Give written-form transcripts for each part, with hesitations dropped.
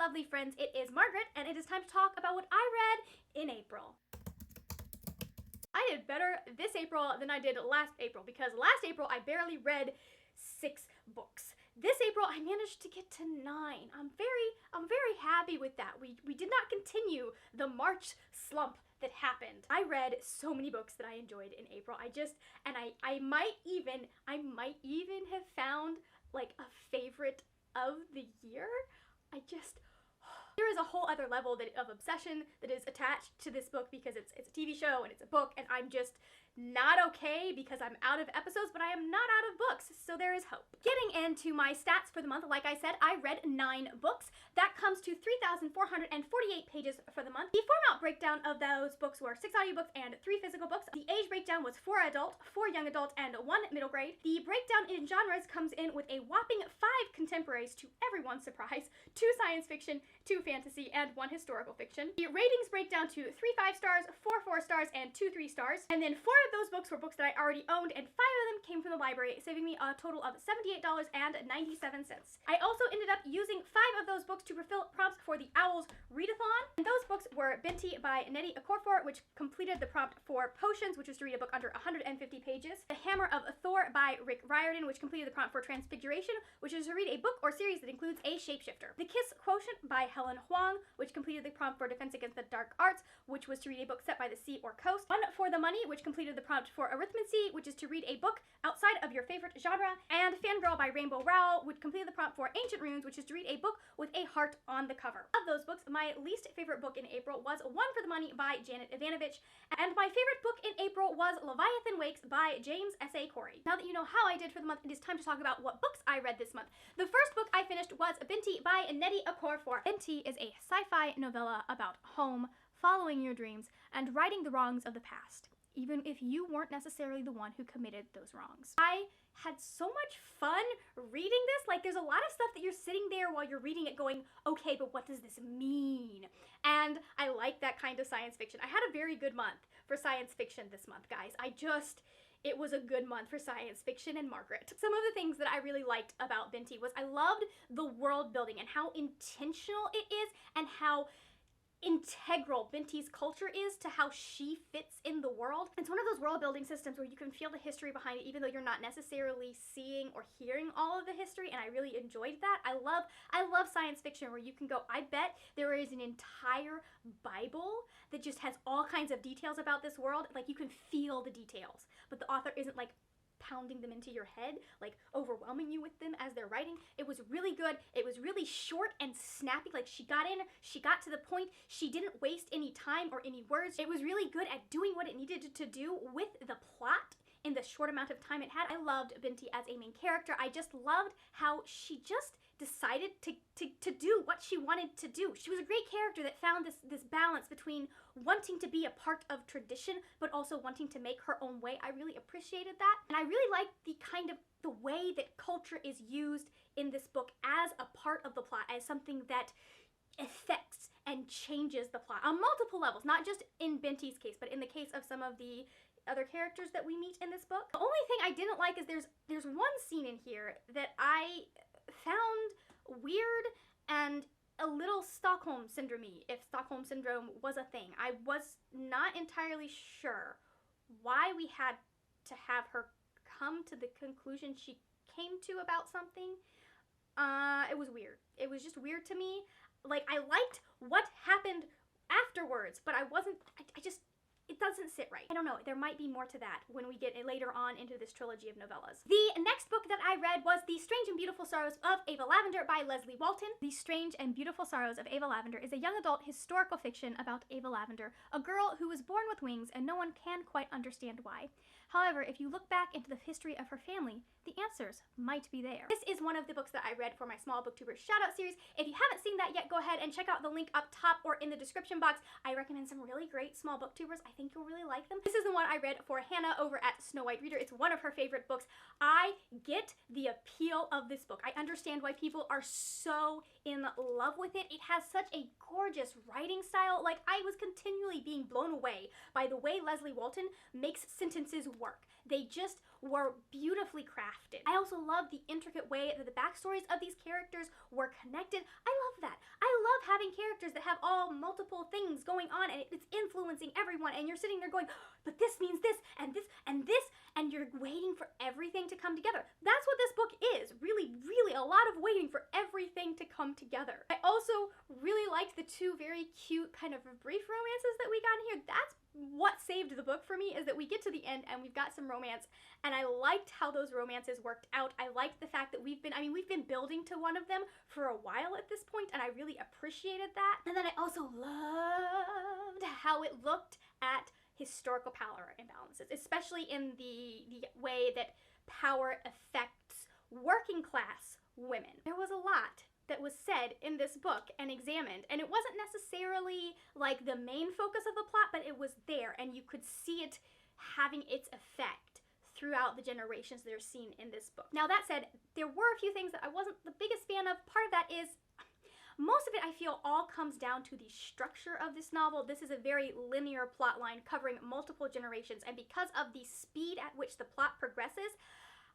lovely friends, it is Margaret, and it is time to talk about what I read in April. I did better this April than I did last April, because last April I barely read 6 books. This April I managed to get to 9. I'm very happy with that. We did not continue the March slump that happened. I read so many books that I enjoyed in April. I might even have found like a favorite of the year. There is a whole other level of obsession that is attached to this book because it's a TV show and it's a book, and I'm just not okay because I'm out of episodes, but I am not out of books, so there is hope. Getting into my stats for the month, like I said, I read 9 books. That comes to 3,448 pages for the month. The format breakdown of those books were 6 audiobooks and 3 physical books. The age breakdown was 4 adult, 4 young adult, and 1 middle grade. The breakdown in genres comes in with a whopping 5 contemporaries to everyone's surprise, 2 science fiction, 2 fantasy, and 1 historical fiction. The ratings break down to 3 5 stars, 4 4 stars, and 2 3 stars. And then 4 of those books were books that I already owned, and 5 of them came from the library, saving me a total of $78.97. I also ended up using 5 of those books to fulfill prompts for the Owls Readathon. And those books were Binti by Nettie Okorafor, which completed the prompt for Potions, which was to read a book under 150 pages. The Hammer of Thor by Rick Riordan, which completed the prompt for Transfiguration, which is to read a book or series that includes a shapeshifter. The Kiss Quotient by Helen Huang, which completed the prompt for Defense Against the Dark Arts, which was to read a book set by the sea or coast. One for the Money, which completed the prompt for Arithmancy, which is to read a book outside of your favorite genre. And Fangirl by Rainbow Rowell, which completed the prompt for Ancient Runes, which is to read a book with a heart on the cover. Of those books, my least favorite book in April was One for the Money by Janet Ivanovich, and my favorite book in April was Leviathan Wakes by James S.A. Corey. Now that you know how I did for the month, it is time to talk about what books I read this month. The first book I finished was Binti by Nettie Okorafor. Binti is a sci-fi novella about home, following your dreams, and righting the wrongs of the past, even if you weren't necessarily the one who committed those wrongs. I had so much fun reading this. Like, there's a lot of stuff that you're sitting there while you're reading it going, okay, but what does this mean? And I like that kind of science fiction. I had a very good month for science fiction this month, guys. It was a good month for science fiction and Margaret. Some of the things that I really liked about Binti was I loved the world building and how intentional it is and how integral Binti's culture is to how she fits in the world. It's one of those world building systems where you can feel the history behind it even though you're not necessarily seeing or hearing all of the history, and I really enjoyed that. I love science fiction where you can go, I bet there is an entire Bible that just has all kinds of details about this world. Like, you can feel the details, but the author isn't like pounding them into your head, like overwhelming you with them as they're writing. It was really good. It was really short and snappy. Like, she got in, she got to the point, she didn't waste any time or any words. It was really good at doing what it needed to do with the plot in the short amount of time it had. I loved Binti as a main character. I just loved how she just decided to do what she wanted to do. She was a great character that found this balance between wanting to be a part of tradition but also wanting to make her own way. I really appreciated that, and I really liked the way that culture is used in this book as a part of the plot, as something that affects and changes the plot on multiple levels, not just in Binti's case, but in the case of some of the other characters that we meet in this book. The only thing I didn't like is there's one scene in here that I found weird and a little Stockholm Syndrome-y, if Stockholm Syndrome was a thing. I was not entirely sure why we had to have her come to the conclusion she came to about something. It was weird. It was just weird to me. Like, I liked what happened afterwards, but it doesn't sit right. I don't know, there might be more to that when we get later on into this trilogy of novellas. The next book that I read was The Strange and Beautiful Sorrows of Ava Lavender by Leslie Walton. The Strange and Beautiful Sorrows of Ava Lavender is a young adult historical fiction about Ava Lavender, a girl who was born with wings and no one can quite understand why. However, if you look back into the history of her family, the answers might be there. This is one of the books that I read for my Small Booktubers Shoutout series. If you haven't seen that yet, go ahead and check out the link up top or in the description box. I recommend some really great small booktubers. I think you'll really like them. This is the one I read for Hannah over at Snow White Reader. It's one of her favorite books. I get the appeal of this book. I understand why people are so in love with it. It has such a gorgeous writing style. Like, I was continually being blown away by the way Leslie Walton makes sentences work. They just were beautifully crafted. I also love the intricate way that the backstories of these characters were connected. I love that. I love having characters that have all multiple things going on and it's influencing everyone, and you're sitting there going, but this means this, and this, and this, and you're waiting for everything to come together. That's what this book is. Really, really a lot of waiting for everything to come together. I also really liked the two very cute kind of brief romances that we got in here. That's what saved the book for me, is that we get to the end and we've got some romance, and I liked how those romances worked out. I liked the fact that we've been building to one of them for a while at this point, and I really appreciated that. And then I also loved how it looked at historical power imbalances, especially in the way that power affects working class women. There was a lot that was said in this book and examined, and it wasn't necessarily like the main focus of the plot, but it was there, and you could see it having its effect throughout the generations that are seen in this book. Now that said, there were a few things that I wasn't the biggest fan of. Part of that is most of it, I feel, all comes down to the structure of this novel. This is a very linear plot line covering multiple generations, and because of the speed at which the plot progresses,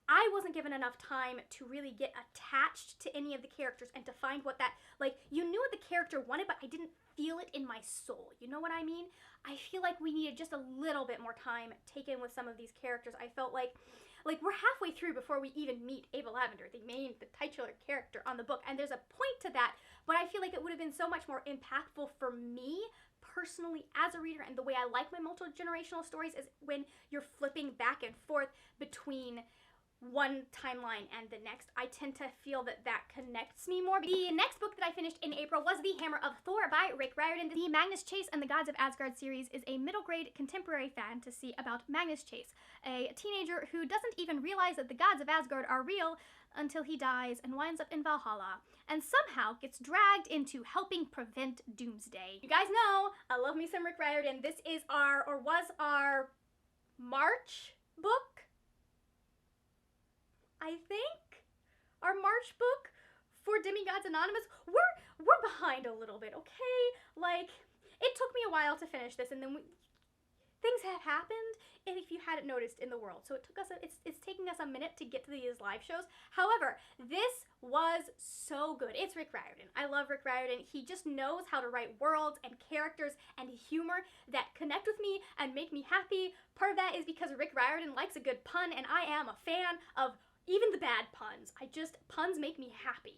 I wasn't given enough time to really get attached to any of the characters and to find what that, like, you knew what the character wanted, but I didn't feel it in my soul. You know what I mean? I feel like we needed just a little bit more time taken with some of these characters. I felt like we're halfway through before we even meet Ava Lavender, the titular character on the book, and there's a point to that, but I feel like it would have been so much more impactful for me personally as a reader, and the way I like my multi-generational stories is when you're flipping back and forth between one timeline and the next. I tend to feel that that connects me more. The next book that I finished in April was The Hammer of Thor by Rick Riordan. The Magnus Chase and the Gods of Asgard series is a middle-grade contemporary fantasy about Magnus Chase, a teenager who doesn't even realize that the gods of Asgard are real until he dies and winds up in Valhalla, and somehow gets dragged into helping prevent doomsday. You guys know I love me some Rick Riordan. This is was our March book, I think, our March book for Demigods Anonymous. We're behind a little bit, okay? Like, it took me a while to finish this, and then things have happened, and if you hadn't noticed, in the world. So it took us, it's taking us a minute to get to these live shows. However, this was so good. It's Rick Riordan. I love Rick Riordan. He just knows how to write worlds and characters and humor that connect with me and make me happy. Part of that is because Rick Riordan likes a good pun, and I am a fan of even the bad puns. Puns make me happy.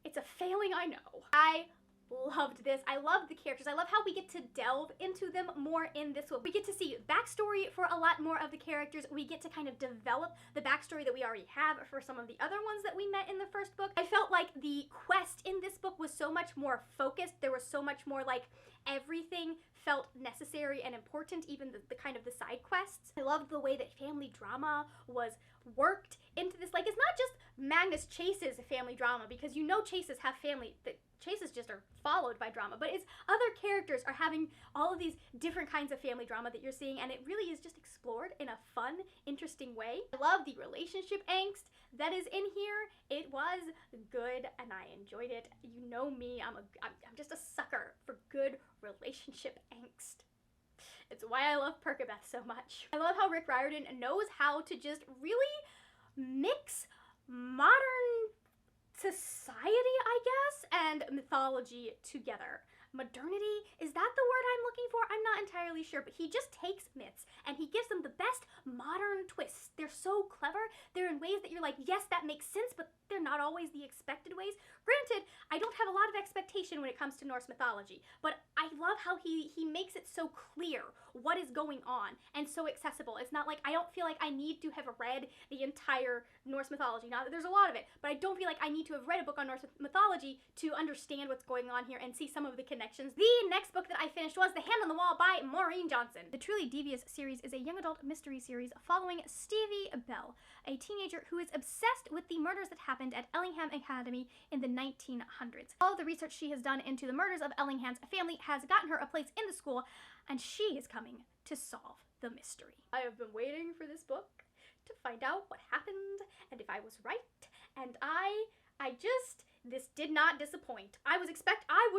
It's a failing, I know. I loved this. I love the characters. I love how we get to delve into them more in this book. We get to see backstory for a lot more of the characters. We get to kind of develop the backstory that we already have for some of the other ones that we met in the first book. I felt like the quest in this book was so much more focused. There was so much more, like, everything felt necessary and important, even the kind of the side quests. I loved the way that family drama was worked into this. Like, it's not just Magnus Chase's family drama, because you know Chases have family, that Chases just are followed by drama, but it's other characters are having all of these different kinds of family drama that you're seeing, and it really is just explored in a fun, interesting way. I love the relationship angst that is in here. It was good, and I enjoyed it. You know me, I'm just a sucker for good relationship angst. It's why I love Perkabeth so much. I love how Rick Riordan knows how to just really mix modern society, I guess, and mythology together. Modernity, is that the word I'm looking for? I'm not entirely sure, but he just takes myths and he gives them the best modern twists. They're so clever. They're in ways that you're like, yes, that makes sense, but they're not always the expected ways. Granted, I don't have a lot of expectation when it comes to Norse mythology, but I love how he makes it so clear what is going on and so accessible. It's not like, I don't feel like I need to have read the entire Norse mythology. Not that there's a lot of it, but I don't feel like I need to have read a book on Norse mythology to understand what's going on here and see some of the connections. The next book that I finished was The Hand on the Wall by Maureen Johnson. The Truly Devious series is a young adult mystery series following Stevie Bell, a teenager who is obsessed with the murders that happened at Ellingham Academy in the 1900s. All of the research she has done into the murders of Ellingham's family has gotten her a place in the school, and she is coming to solve the mystery. I have been waiting for this book to find out what happened and if I was right, and this did not disappoint. I was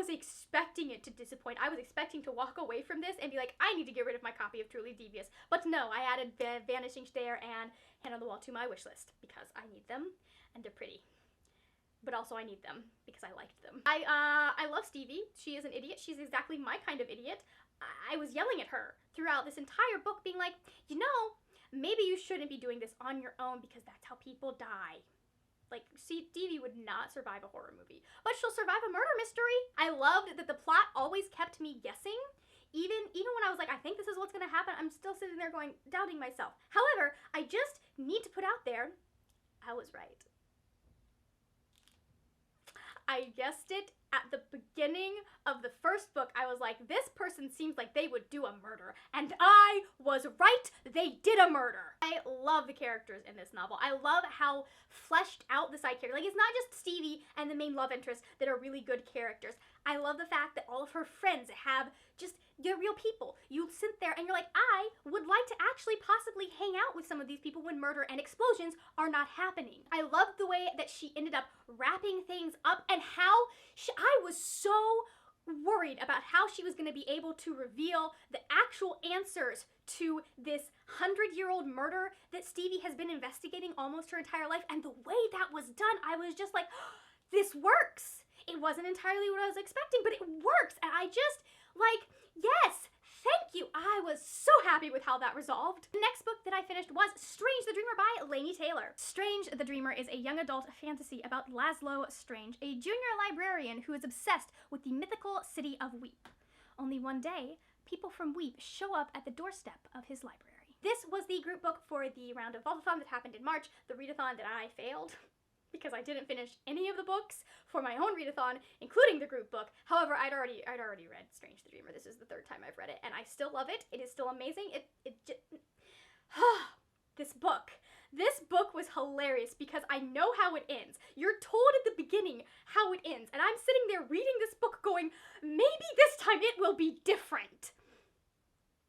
expecting it to disappoint. I was expecting to walk away from this and be like, I need to get rid of my copy of Truly Devious. But no, I added Vanishing Stare and Hand on the Wall to my wish list because I need them and they're pretty. But also I need them because I liked them. I love love Stevie. She is an idiot. She's exactly my kind of idiot. I was yelling at her throughout this entire book, being like, you know, maybe you shouldn't be doing this on your own because that's how people die. Like, Stevie would not survive a horror movie, but she'll survive a murder mystery. I loved that the plot always kept me guessing. Even when I was like, I think this is what's gonna happen, I'm still sitting there going, doubting myself. However, I just need to put out there, I was right. I guessed it at the beginning of the first book. I was like, this person seems like they would do a murder. And I was right, they did a murder. I love the characters in this novel. I love how fleshed out the side character. Like, it's not just Stevie and the main love interest that are really good characters. I love the fact that all of her friends have just, they're real people. You sit there and you're like, I would like to actually possibly hang out with some of these people when murder and explosions are not happening. I love the way that she ended up wrapping things up and how I was so worried about how she was going to be able to reveal the actual answers to this 100-year-old murder that Stevie has been investigating almost her entire life. And the way that was done, I was just like, this works. It wasn't entirely what I was expecting, but it works. And I just, like, yes, thank you. I was so happy with how that resolved. The next book that I finished was Strange the Dreamer by Laini Taylor. Strange the Dreamer is a young adult fantasy about Laszlo Strange, a junior librarian who is obsessed with the mythical city of Weep. Only one day, people from Weep show up at the doorstep of his library. This was the group book for the round of Vault-a-thon that happened in March, the readathon that I failed because I didn't finish any of the books for my own readathon, including the group book. However, I'd already read Strange the Dreamer. This is the third time I've read it, and I still love it. It is still amazing. This book was hilarious because I know how it ends. You're told at the beginning how it ends, and I'm sitting there reading this book going, maybe this time it will be different.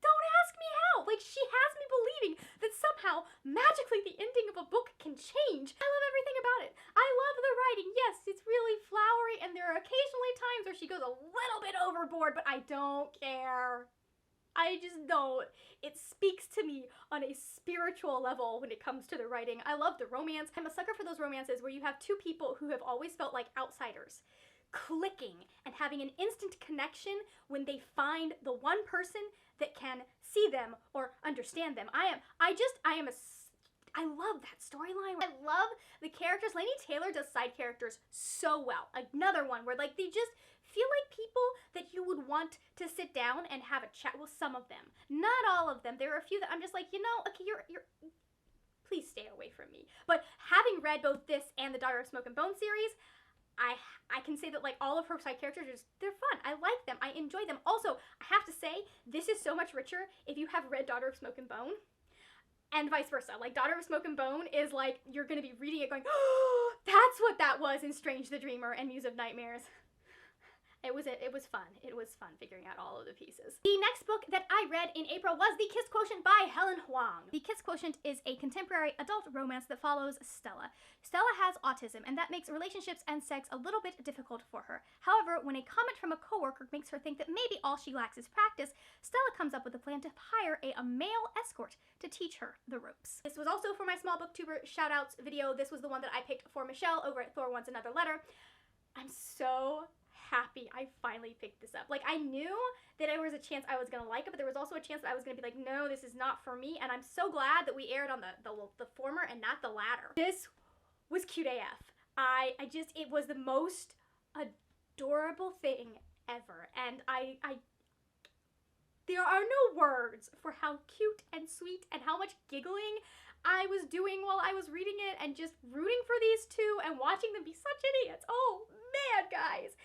Don't ask me how. Like, she has me believing that somehow, magically, the ending of a book can change. I love everything about it. I love the writing. Yes, it's really flowery, and there are occasionally times where she goes a little bit overboard, but I don't care. I just don't. It speaks to me on a spiritual level when it comes to the writing. I love the romance. I'm a sucker for those romances where you have two people who have always felt like outsiders clicking and having an instant connection when they find the one person that can see them or understand them. I love that storyline. I love the characters. Laini Taylor does side characters so well. Another one where, like, they just feel like people that you would want to sit down and have a chat with. Some of them, not all of them. There are a few that I'm just like, you know, okay, you're please stay away from me. But having read both this and the Daughter of Smoke and Bone series, I can say that, like, all of her side characters, they're fun. I like them. I enjoy them. Also, I have to say, this is so much richer if you have read Daughter of Smoke and Bone, and vice versa. Like, Daughter of Smoke and Bone is like, you're gonna be reading it going, oh, that's what that was in Strange the Dreamer and Muse of Nightmares. It was fun. It was fun figuring out all of the pieces. The next book that I read in April was The Kiss Quotient by Helen Huang. The Kiss Quotient is a contemporary adult romance that follows Stella. Stella has autism, and that makes relationships and sex a little bit difficult for her. However, when a comment from a coworker makes her think that maybe all she lacks is practice, Stella comes up with a plan to hire a male escort to teach her the ropes. This was also for my small booktuber shoutouts video. This was the one that I picked for Michelle over at Thor Wants Another Letter. I'm so happy I finally picked this up. Like, I knew that there was a chance I was gonna like it, but there was also a chance that I was gonna be like, no, this is not for me, and I'm so glad that we aired on the former and not the latter. This was cute AF. It was the most adorable thing ever, and there are no words for how cute and sweet and how much giggling I was doing while I was reading it and just rooting for these two and watching them be such idiots. Oh man, guys.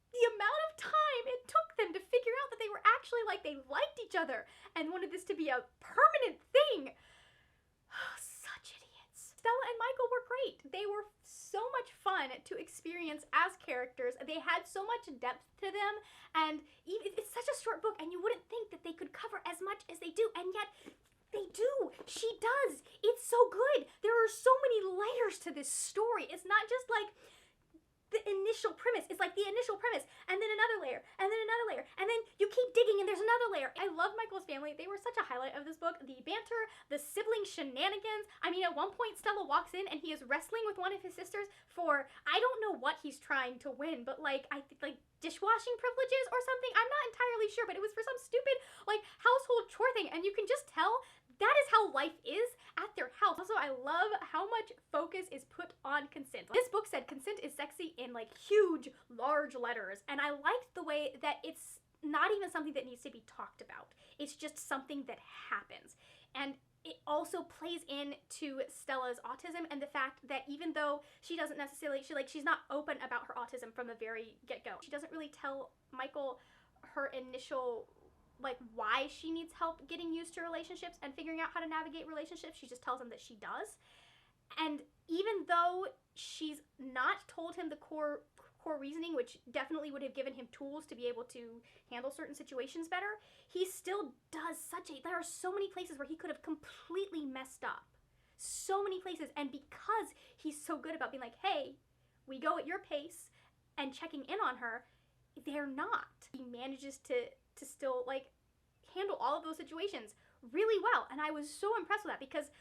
The amount of time it took them to figure out that they were actually, like, they liked each other and wanted this to be a permanent thing. Such idiots. Stella and Michael were great. They were so much fun to experience as characters. They had so much depth to them, and it's such a short book, and you wouldn't think that they could cover as much as they do, and yet they do. She does. It's so good. There are so many layers to this story. It's not just like the initial premise. It's like the initial premise, and then another layer, and then another layer, and then you keep digging and there's another layer. I love Michael's family. They were such a highlight of this book. The banter, the sibling shenanigans. I mean, at one point Stella walks in and he is wrestling with one of his sisters for, I don't know what he's trying to win, but like, dishwashing privileges or something. I'm not entirely sure, but it was for some stupid, like, household chore thing, and you can just tell that is how life is at their house. Also, I love how much focus is put on consent. This book said consent is sexy in, like, huge, large letters, and I liked the way that it's not even something that needs to be talked about. It's just something that happens. And it also plays into Stella's autism and the fact that even though she doesn't necessarily, she's not open about her autism from the very get-go. She doesn't really tell Michael her initial, like, why she needs help getting used to relationships and figuring out how to navigate relationships. She just tells him that she does. And even though she's not told him the core reasoning, which definitely would have given him tools to be able to handle certain situations better, he still does there are so many places where he could have completely messed up. So many places, and because he's so good about being like, hey, we go at your pace, and checking in on her, they're not. He manages to still, like, handle all of those situations really well, and I was so impressed with that because,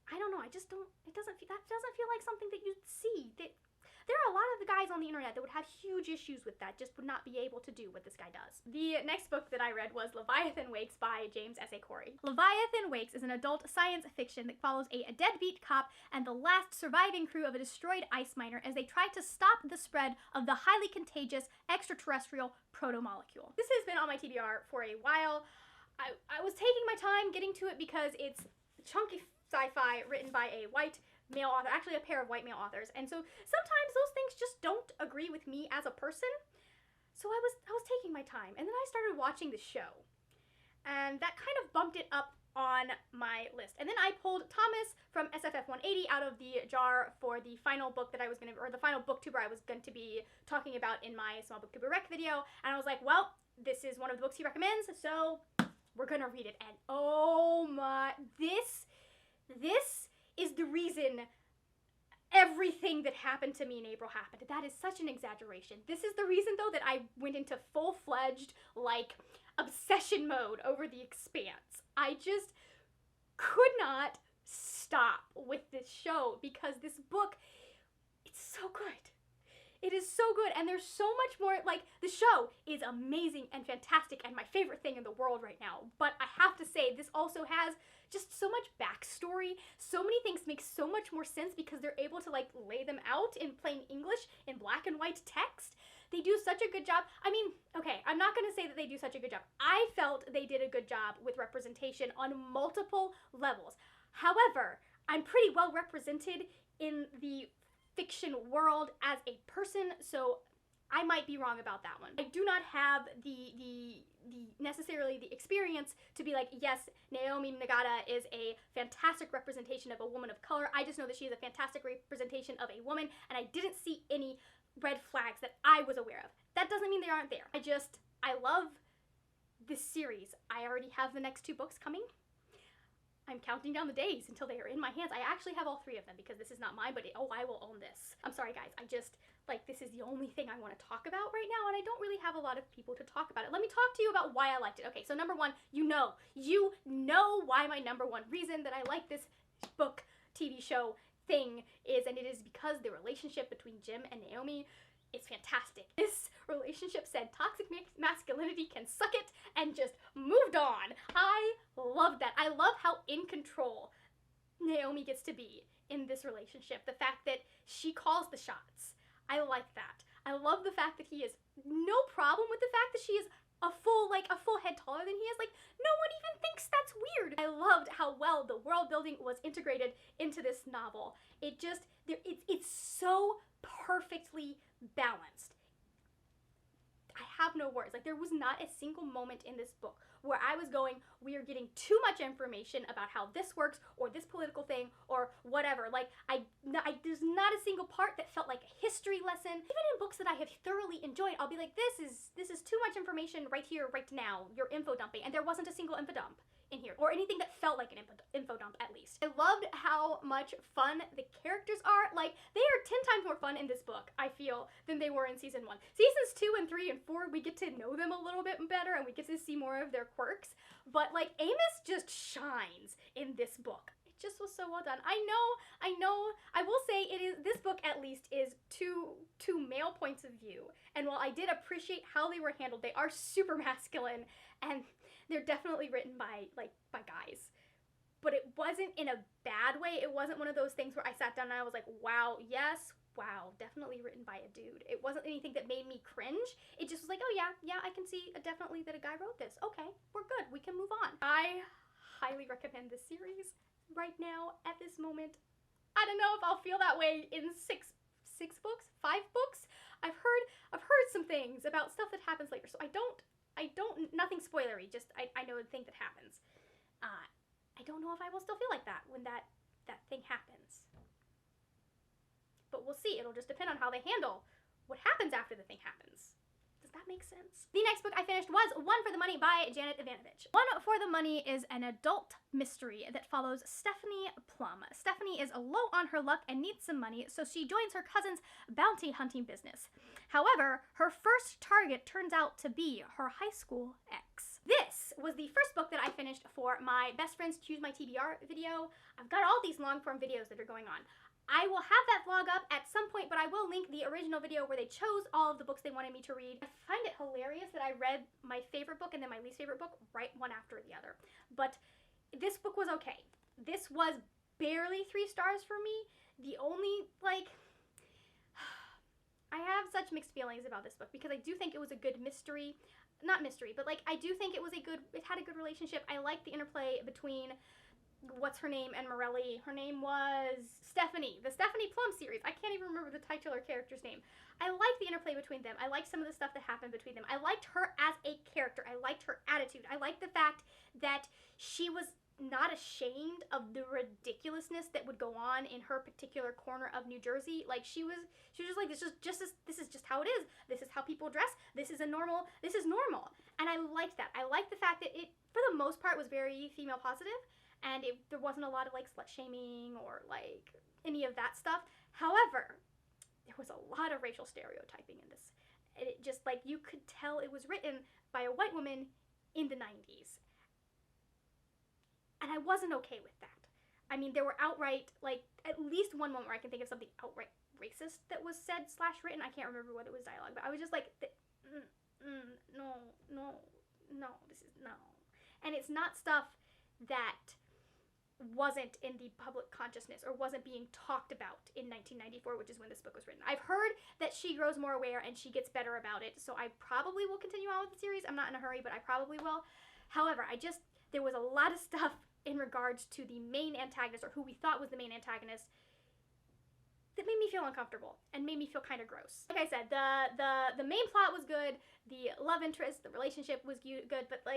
I don't know, it doesn't feel like something that you'd see. There are a lot of the guys on the internet that would have huge issues with that, just would not be able to do what this guy does. The next book that I read was Leviathan Wakes by James S.A. Corey. Leviathan Wakes is an adult science fiction that follows a deadbeat cop and the last surviving crew of a destroyed ice miner as they try to stop the spread of the highly contagious extraterrestrial protomolecule. This has been on my TBR for a while. I was taking my time getting to it because it's chunky sci-fi written by a white male author, actually a pair of white male authors, and so sometimes those things just don't agree with me as a person. So I was taking my time, and then I started watching the show, and that kind of bumped it up on my list. And then I pulled Thomas from SFF 180 out of the jar for the final book that I was the final booktuber I was going to be talking about in my small booktuber rec video, and I was like, well, this is one of the books he recommends, so we're gonna read it. And oh my, this is the reason everything that happened to me in April happened. That is such an exaggeration. This is the reason, though, that I went into full-fledged, like, obsession mode over The Expanse. I just could not stop with this show because this book, it's so good. It is so good, and there's so much more, like, the show is amazing and fantastic and my favorite thing in the world right now, but I have to say, this also has just so much backstory. So many things make so much more sense because they're able to, like, lay them out in plain English, in black and white text. They do such a good job. I mean, okay, I'm not gonna say that they do such a good job. I felt they did a good job with representation on multiple levels. However, I'm pretty well represented in the fiction world as a person, so I might be wrong about that one. I do not have necessarily the experience to be like, yes, Naomi Nagata is a fantastic representation of a woman of color. I just know that she is a fantastic representation of a woman, and I didn't see any red flags that I was aware of. That doesn't mean they aren't there. I love this series. I already have the next 2 books coming. I'm counting down the days until they are in my hands. I actually have all 3 of them because this is not mine, but I will own this. I'm sorry, guys. This is the only thing I want to talk about right now, and I don't really have a lot of people to talk about it. Let me talk to you about why I liked it. Okay, so number 1, you know why my number 1 reason that I like this book, TV show thing is, and it is because the relationship between Jim and Naomi is fantastic. This relationship said toxic masculinity can suck it and just moved on. I love that. I love how in control Naomi gets to be in this relationship. The fact that she calls the shots. I like that. I love the fact that he has no problem with the fact that she is a full head taller than he is. Like, no one even thinks that's weird. I loved how well the world building was integrated into this novel. It's so perfectly balanced. I have no words. Like, there was not a single moment in this book where I was going, we are getting too much information about how this works or this political thing or whatever. Like, there's not a single part that felt like a history lesson. Even in books that I have thoroughly enjoyed, I'll be like, this is too much information right here, right now. You're info dumping. And there wasn't a single info dump in here, or anything that felt like an info dump, at least. I loved how much fun the characters are. Like, they are 10 times more fun in this book, I feel, than they were in season 1. Seasons 2 and 3 and 4, we get to know them a little bit better, and we get to see more of their quirks, but, like, Amos just shines in this book. just was so well done. I know, I will say this book at least is two male points of view. And while I did appreciate how they were handled, they are super masculine and they're definitely written by guys. But it wasn't in a bad way. It wasn't one of those things where I sat down and I was like, wow, yes, wow, definitely written by a dude. It wasn't anything that made me cringe. It just was like, oh yeah, I can see definitely that a guy wrote this. Okay, we're good. We can move on. I highly recommend this series right now at this moment. I don't know if I'll feel that way in five books. I've heard some things about stuff that happens later, so I don't, nothing spoilery, just I know the thing that happens. I don't know if I will still feel like that when that thing happens. But we'll see. It'll just depend on how they handle what happens after the thing happens. Does that make sense? The next book I finished was One for the Money by Janet Ivanovich. One for the Money is an adult mystery that follows Stephanie Plum. Stephanie is low on her luck and needs some money, so she joins her cousin's bounty hunting business. However, her first target turns out to be her high school ex. This was the first book that I finished for my Best Friends Choose My TBR video. I've got all these long form videos that are going on. I will have that vlog up at some point, but I will link the original video where they chose all of the books they wanted me to read. I find it hilarious that I read my favorite book and then my least favorite book right one after the other. But this book was okay. This was barely 3 stars for me. The only, I have such mixed feelings about this book because I do think it was a good mystery. Not mystery, but I do think it had a good relationship. I liked the interplay between what's her name and Morelli. Her name was Stephanie. The Stephanie Plum series. I can't even remember the titular character's name. I liked the interplay between them. I liked some of the stuff that happened between them. I liked her as a character. I liked her attitude. I liked the fact that she was not ashamed of the ridiculousness that would go on in her particular corner of New Jersey. She was just like, this is just how it is. This is how people dress. This is normal. And I liked that. I liked the fact that it, for the most part, was very female positive, and there wasn't a lot of slut shaming or any of that stuff. However, there was a lot of racial stereotyping in this. And it just you could tell it was written by a white woman in the 90s. And I wasn't okay with that. I mean, there were outright, at least one moment where I can think of something outright racist that was said / written. I can't remember whether it was dialogue, but I was just like, no, this is no. And it's not stuff that wasn't in the public consciousness or wasn't being talked about in 1994, which is when this book was written. I've heard that she grows more aware and she gets better about it, so I probably will continue on with the series. I'm not in a hurry, but I probably will. However, there was a lot of stuff in regards to the main antagonist, or who we thought was the main antagonist, that made me feel uncomfortable and made me feel kind of gross. Like I said, the main plot was good, the love interest, the relationship was good, but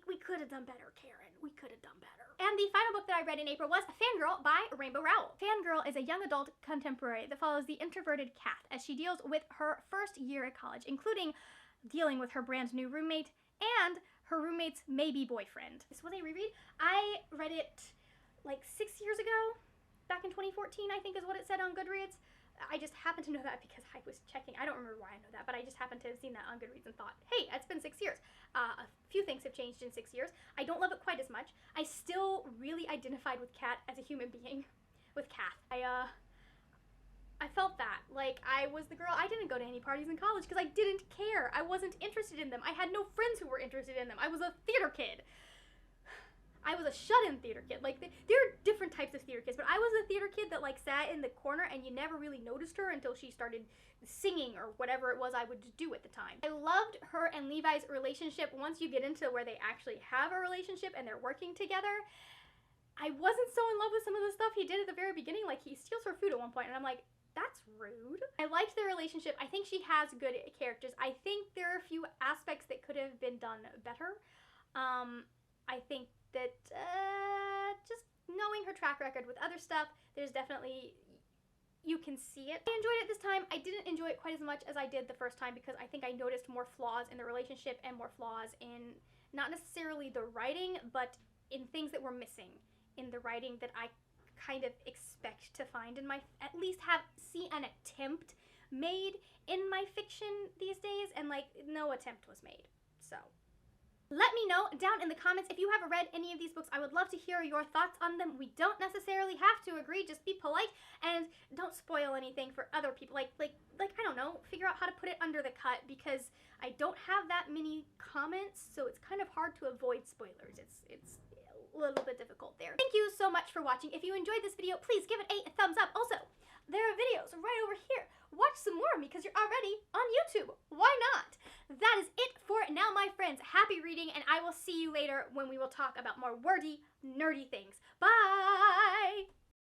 we could have done better, Karen. We could have done better. And the final book that I read in April was Fangirl by Rainbow Rowell. Fangirl is a young adult contemporary that follows the introverted Kat as she deals with her first year at college, including dealing with her brand new roommate and her roommate's maybe boyfriend. This was a reread. I read it 6 years ago, back in 2014, I think is what it said on Goodreads. I just happened to know that because I was checking. I don't remember why I know that, but I just happened to have seen that on Goodreads and thought, hey, it's been 6 years. A few things have changed in 6 years. I don't love it quite as much. I still really identified with Kat as a human being. With Kath. I felt that. I was the girl. I didn't go to any parties in college because I didn't care. I wasn't interested in them. I had no friends who were interested in them. I was a theater kid. I was a shut-in theater kid. There are different types of theater kids, but I was a theater kid that sat in the corner and you never really noticed her until she started singing or whatever it was I would do at the time. I loved her and Levi's relationship once you get into where they actually have a relationship and they're working together. I wasn't so in love with some of the stuff he did at the very beginning. He steals her food at one point and I'm like, that's rude. I liked their relationship. I think she has good characters. I think there are a few aspects that could have been done better. I think that just knowing her track record with other stuff, there's definitely, you can see it. I enjoyed it this time. I didn't enjoy it quite as much as I did the first time because I think I noticed more flaws in the relationship and more flaws in not necessarily the writing, but in things that were missing in the writing that I kind of expect to find in my, at least see an attempt made in my fiction these days, and no attempt was made. So Let me know down in the comments if you have read any of these books. I would love to hear your thoughts on them. We don't necessarily have to agree, just be polite and don't spoil anything for other people. Like I don't know, figure out how to put it under the cut, because I don't have that many comments, so it's kind of hard to avoid spoilers. It's a little bit difficult there. Thank you so much for watching. If you enjoyed this video, please give it a thumbs up. Also, there are videos right over here. Watch some more because you're already on YouTube. Why not? That is it for now, my friends. Happy reading, and I will see you later when we will talk about more wordy, nerdy things. Bye!